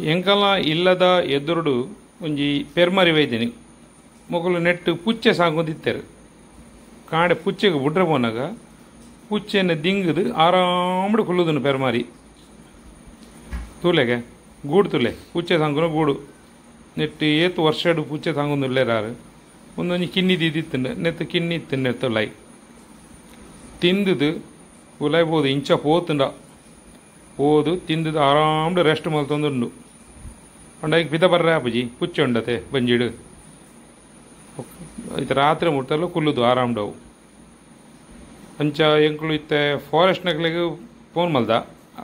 ಎಂಕಲ ಇಲ್ಲದ ಎದುರುಡು ಒಂಜಿ ಪೆರ್ಮರಿ ವೈದ್ಯನಿ ಮೊಗಲು ನೆಟ್ಟು ಪುಚ್ಚೆ ಸಾಂಗೊಂದಿತ್ತೇರು ಕಾಂಡೆ ಪುಚ್ಚೆಗೆ ಬುಡ್ರೆ ಪೋನಾಗ ಪುಚ್ಚೆನ ದಿಂಗದು ಆರಾಮಡು ಕುಲ್ಲುದನು ಪೆರ್ಮಾರಿ ತೂಲೆಗೆ ಗೂಡು ತುಲೆ ಪುಚ್ಚೆ ಸಾಂಗುನ ಗೂಡು ನೆಟ್ಟು ಏತು ವರ್ಷಡು ಪುಚ್ಚೆ ಸಾಂಗೊಂದುಲ್ಲೇರಾರು ಒಂದೊಂದು ಕಿನ್ನಿ ದಿದ್ದಿತ್ತಂಡು ನೆತ್ತು ಕಿನ್ನಿ ಇತ್ತು ನೆತ್ತು ಲೈ ತಿಂದದು ಉಲಾಯ್ಬೋದು ಇಂಚ ಪೋತುಂಡ ಓದು ತಿಂದದು ಆರಾಮಡು ರೆಸ್ಟ್ ಮಲ್ತೊಂದುಂಡು ಅಂಡಾಗಿ ಪಿದ ಬರ್ರೆ ಅಪ್ಪಜಿ ಪುಚ್ಚೆ ಉಂಡತೆ ಬಂಜಿಡು ಇದು ರಾತ್ರಿ ಮುಟ್ಟಲು ಕುಲ್ಲುದು ಆರಾಮ್ಡವು ಅಂಚ ಎಂಕ್ಲು ಇತ್ತೆ ಫಾರೆಸ್ಟ್ ನಕ್ಲಿಗೆ ಫೋನ್ ಮಲ್ದ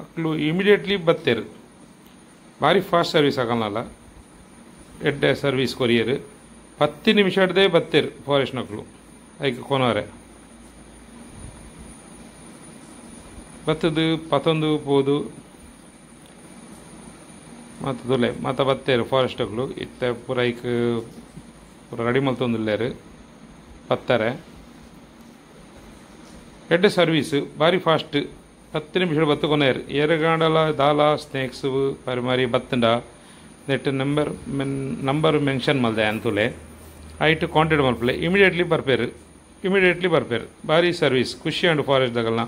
ಅಕ್ಲು ಇಮಿಡಿಯೇಟ್ಲಿ ಬತ್ತೇರು ಭಾರಿ ಫಾಸ್ಟ್ ಸರ್ವಿಸ್ ಆಗಲ್ಲ ಎಡ್ಡೆ ಸರ್ವಿಸ್ ಕೊರಿಯರು 10 ನಿಮಿಷ ಹಿಡ್ದೇ ಬತ್ತೇರು ಫಾರೆಸ್ಟ್ ನಕ್ಲು ಅದಕ್ಕೆ ಕೊನವರೆ ಬತ್ತದು ಪತ್ತೊಂದು ಪೋದು ಮತ್ತು ದುಲೆ ಮತ್ತು ಬತ್ತೇರು ಫಾರೆಸ್ಟ್ಗಳು ಇತ್ತೆ ಪೂರ ಐಕ್ ಪೂರ ರೆಡಿ ಮಲ್ತೊಂದುಲ್ಲೇರು ಬತ್ತಾರೆ ಎಡ್ಡೆ ಸರ್ವೀಸ್ ಭಾರಿ ಫಾಸ್ಟ್ 10 ನಿಮಿಷ ಬತ್ತು ಕೊನೆಯರು ಏರಗಾಂಡಲ ದಾಲ ಸ್ನೇಕ್ಸ್ ಪರಿಮಾರಿ ಬತ್ತಂಡ ನೆಟ್ ನಂಬರ್ ಮೆನ್ಷನ್ ಮಲ್ದೆ ಅಂತುಲೆ ಐಟ್ ಕಾಂಟ್ಯಾಕ್ಟ್ ಮಲ್ಪಲೆ ಇಮಿಡಿಯೇಟ್ಲಿ ಬರ್ಪೇರು ಭಾರಿ ಸರ್ವೀಸ್ ಖುಷಿ ಅಂಡು ಫಾರೆಸ್ಟ್ದಾಗಲ್ಲ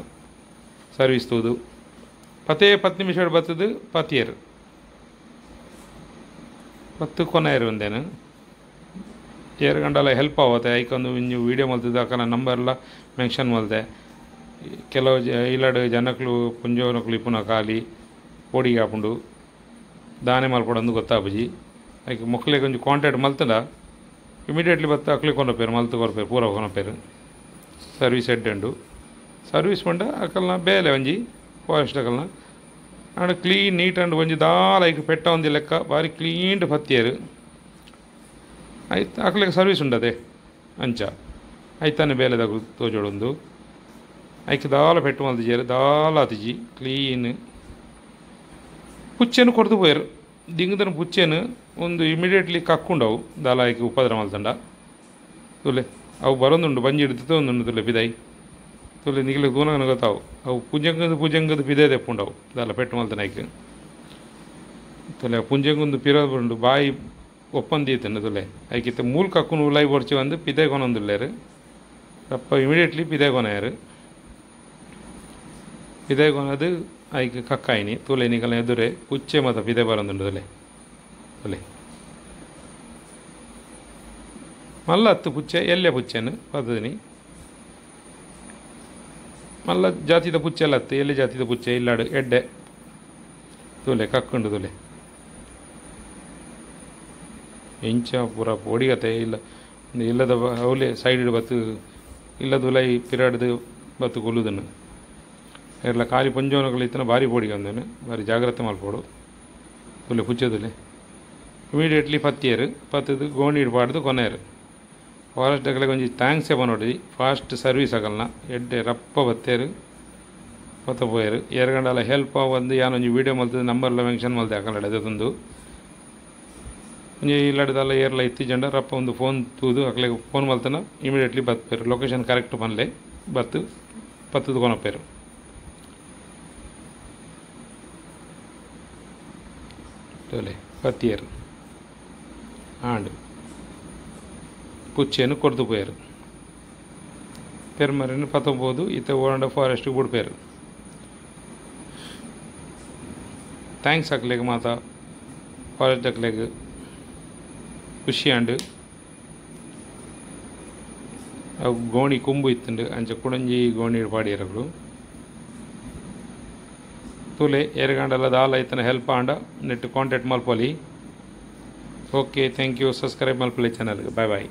ಸರ್ವೀಸ್ ತೂದು 10 ನಿಮಿಷ ಬತ್ತದು ಪತಿಯರು ಬತ್ತು ಕೊನೆಯರು ಒಂದೇನು ಏರು ಗಂಟೆಲ್ಲ ಹೆಲ್ಪ್ ಆಗುತ್ತೆ ಐಕೊಂದು ಇಂಜು ವೀಡಿಯೋ ಮಲ್ತಿದ್ದು ಅಕ್ಕನ ನಂಬರ್ಲ ಮೆನ್ಷನ್ ಮಲ್ದೆ ಕೆಲವು ಇಲ್ಲಡು ಜನಕ್ಲು ಪುಂಜೋನಕ್ಲು ಇಪ್ಪುನ ಖಾಲಿ ಪೋಡಿಗೆ ಹಾಪುಂಡು ದಾನೆ ಮಲ್ಪಡೊಂದು ಗೊತ್ತಾಪುಜಿ ಐಕೆ ಮೊಕ್ಲಿಗೆ ಒಂಜಿ ಕಾಂಟ್ಯಾಕ್ಟ್ ಮಲ್ತಂಡ ಇಮಿಡಿಯೇಟ್ಲಿ ಬತ್ತ ಅಕ್ಲಿಗೆ ಕೊನಪೇರು ಮಲ್ತು ಕೊರಪೇರು ಪೂರ ಕೊನಪೇರು ಸರ್ವೀಸ್ ಎಡ್ಡೆಂಡು ಸರ್ವೀಸ್ ಪಂಡ ಅಕಲ್ನ ಬೇಲೆ ಒಂಜಿ ಫಾರೆಸ್ಟ್ ಅಕಲ್ನ ಅಂಡ್ ಕ್ಲೀನ್ ನೀಟ್ ಅಂಡ್ ಒಂಜಿ ದಾಲ ಐಕ್ ಪೆಟ್ಟ ಒಂದಿ ಲೆಕ್ಕ ಭಾರಿ ಕ್ಲೀನ್ ಪತ್ತಿಯರು ಆಯ್ತು ಅಕ್ಲಿಗೆ ಸರ್ವೀಸ್ ಉಂಡದೆ ಅಂಚ ಐತಾನೆ ಬೇಲೆದಾಗ ತೋಜೋಡೊಂದು ಐಕೆ ದಾಲ ಪೆಟ್ಟು ಮಲ್ತಿಜೇರು ದಾಲ ಅತಿಜಿ ಕ್ಲೀನ್ ಪುಚ್ಚೆನು ಕೊಡ್ದು ಪೋಯರು ದಿಂಗದನ ಪುಚ್ಚೆನು ಒಂದು ಇಮಿಡಿಯೇಟ್ಲಿ ಕಕ್ಕೊಂಡವು ದಾಲ ಐಕೆ ಉಪದ್ರ ಮಲ್ತಂಡ ತುಲೆ ಅವು ಬರೋದುಂಡು ಬಂಜಿ ಹಿಡಿದು ಒಂದುಂಡು ತುಲೆ ಪಿದಾಯಿ ತುಲೆ ನಿಗಲಿಗೆ ದೂನಗನ ಗೊತ್ತಾವು ಅವು ಪುಂಜಂಗದ ಪಿದೆ ತೆಪ್ಪುಂಡವು ದಾಲ ಪೆಟ್ಟು ಮಲ್ತನ ಐಕೆ ತುಲೆ ಪುಂಜಂಗೊಂದು ಪಿರೋದು ಬಂಡು ಬಾಯಿ ಒಪ್ಪಂದೀತನು ತುಲೆ ಐಕಿತ್ತ ಮೂಲ ಕಕ್ಕುನು ಉಲಾಯಿ ಬರ್ಚಿ ಒಂದು ಪಿದೆ ಕೊನೊಂದುಲ್ಲೇರು ರಪ್ಪ ಇಮಿಡಿಯೇಟ್ಲಿ ಪಿದೆ ಕೊನೆಯರು ಪಿದೆ ಕೊನದು ಐಕೆ ಕಕ್ಕಾಯಿನಿ ತುಲೆ ನಿಗಲ ಎದುರೇ ಪುಚ್ಚೆ ಮತ್ತು ಪಿದೆ ಬರೋದುಂಡು ತುಲೆ ತುಲೆ ಮಲ್ಲ ಹತ್ತು ಪುಚ್ಚೆ ಎಲ್ಲೆ ಪುಚ್ಚೆನು ಪದ್ಧತಿ ಮಲ್ಲ ಜಾತಿದ ಪುಚ್ಚೆ ಎಲ್ಲ ಹತ್ತು ಎಲ್ಲಿ ಜಾತಿದ ಪುಚ್ಚೆ ಇಲ್ಲಾಡು ಎಡ್ಡೆ ತುಲೆ ಕಕ್ಕುಂಡು ತುಲೆ ಇಂಚ ಪೂರ ಪೋಡಿಗತೆ ಇಲ್ಲ ಇಲ್ಲದ ಅವಲೆ ಸೈಡ್ ಬತ್ತು ಇಲ್ಲದ ಉಲೈ ಪಿರಾಡ್ದು ಬತ್ತು ಕೊಲ್ಲುದನ್ನು ಎಲ್ಲ ಖಾಲಿ ಪಂಜೋನಗಳು ಇತ್ತನ ಭಾರಿ ಪೋಡಿಗೆ ಅಂದನು ಭಾರಿ ಜಾಗ್ರತೆ ಮಲ್ಪೋಡು ತುಲೆ ಪುಚ್ಚದುಲೆ ಇಮಿಡಿಯೇಟ್ಲಿ ಪತ್ತಿಯರು ಪತ್ತದು ಗೋಣಿ ಇಡ್ಬಾರ್ದು ಕೊನೆಯರು ಫಾರೆಸ್ಟ್ ಅಗಲಿಗೆ ಒಂಜಿ ಥ್ಯಾಂಕ್ಸೇ ಬಂದೋಡಿ ಫಾಸ್ಟ್ ಸರ್ವೀಸ್ ಆಗಲ್ಲ ಎಡ್ಡೆ ರಪ್ಪ ಬತ್ತೇರು ಪತ್ತ ಪೋಯರು ಗಂಟೆಲ್ಲ ಹೆಲ್ಪ್ ಒಂದು ಯಾನೊಂಜಿ ವೀಡಿಯೋ ಮಲ್ತದೆ ನಂಬರ್ಲ ಮೆನ್ಷನ್ ಮಲ್ತೆ ಹಾಕಲ್ಲ ಅದೊಂದು ಒಂಜಿ ಇಲ್ಲಡ್ದಲ್ಲ ಏರ್ಲ ಇತ್ತಿಜಂಡ ರಪ್ಪ ಒಂದು ಫೋನ್ ತೂದು ಅಕ್ಲಿಗೆ ಫೋನ್ ಮಲ್ತನ ಇಮಿಡಿಯೇಟ್ಲಿ ಬತ್ತಪೇರು ಲೊಕೇಶನ್ ಕರೆಕ್ಟ್ ಪನ್ಲೆ ಬತ್ತು ಪತ್ತದು ಕೊನಪೇರು ತೋಲೆ ಪತ್ತಿಯರು ಆಂಡು ಪುಚ್ಚೆನು ಕೊಡ್ದು ಪೋಯರು ಪೆರ್ಮರಿನ ಪತ್ತೊಂಬೋದು ಇತ್ತ ಓಡಂಡ ಫಾರೆಸ್ಟ್ಗೆ ಬಿಡ್ಪೇರು ಥ್ಯಾಂಕ್ಸ್ ಹಾಕ್ಲಿಕ್ಕೆ ಮಾತಾ ಫಾರೆಸ್ಟ್ ಹಾಕ್ಲಿಕ್ಕೆ ಖುಷಿ ಅಂಡು ಅವು ಗೋಣಿ ಕೊಂಬು ಇತ್ತುಂಡು ಅಂಚ ಕುಡಂಜಿ ಗೋಣಿ ಪಾಡಿಯರಗಳು ತುಲೆ ಏರಗಂಡಲ ದಾಲ ಇತ್ತನ ಹೆಲ್ಪ್ ಆಂಡ ನೆಟ್ ಕಾಂಟ್ಯಾಕ್ಟ್ ಮಲ್ಪೊಲಿ ಓಕೆ ಥ್ಯಾಂಕ್ ಯು ಸಬ್ಸ್ಕ್ರೈಬ್ ಮಲ್ಪೊಲಿ ಚಾನಲ್ಗೆ ಬಾಯ್ ಬಾಯ್